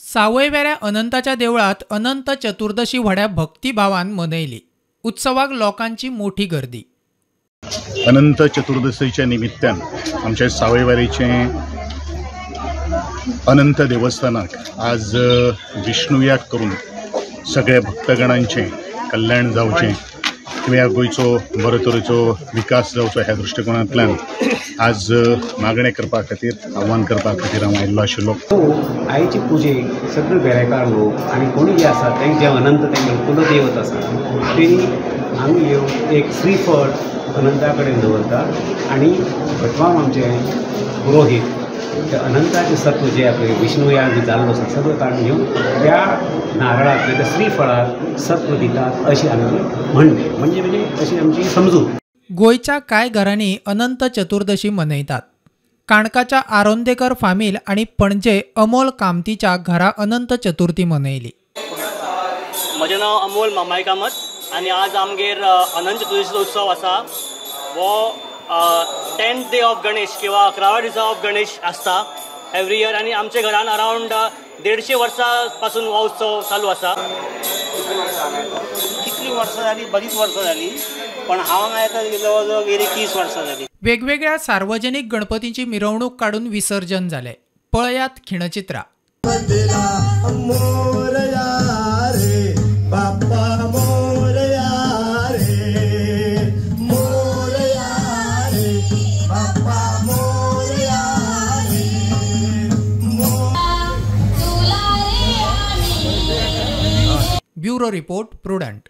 सावयवेऱ्या अनंताच्या देवळात अनंत चतुर्दशी व्हड्या भक्तिभावान मनयली। उत्सवाक लोकांची मोठी गर्दी। अनंत चतुर्दशीच्या निमित्तान आमच्या सावयवेरेचे अनंत देवस्थानाक आज विष्णुयाग करून सगळ्या भक्तगणांचे कल्याण जावचें किंवा गोयचो बरे तरेचो विकास जावचो ह्या दृष्टिकोनांतल्यान आज मागणे करपा खातीर आव्हान करपा खातीर हांव आयिल्लो आशिल्लो। आईची पुजेक सगळे बेरेकार लोक आणि कोणी जे आसा तेंचे अनंत तेंगे कुलदैवत आसा तेणी आमी येवन एक श्रीफळ अनंता कडेन दवरता आणि भटमाम आमचे पुरोहीत ते अनंताचे सत्व जे आपले विष्णुयाग जाल्लो आसा सगळं काडून घेवन त्या नारळाक त्या श्रीफळाक सत्व दितात अशी आमी म्हणटे म्हणजे अशी आमची समजूत। गोयच्या कांय घरांनी अनंत चतुर्दशी मनयतात। काणकाच्या आरोंदेकर फामील आणि पणजे अमोल कामतीच्या घरा अनंत चतुर्थी मनयली। म्हजें नांव अमोल मामाय कामत आणि आज आमगेर अनंत चतुर्दशीचो उत्सव आसा। वो 10th डे ऑफ गणेश किंवा 11व्या दिसा ऑफ गणेश आसता एवरी इयर आणि आमच्या घरान अरावंड 150 वर्सां पासून हो उत्सव चालू आसा। कितली वर्सां जाली? बरीच वर्सां जाली, पण हांव हांगा येता जवळ जवळ गेली 30 वर्सां जाली। वेगवेगळ्या सार्वजनिक गणपतींची मिरवणूक काढून विसर्जन झाले। पळयात खिणचित्रा। Bureau report prudent.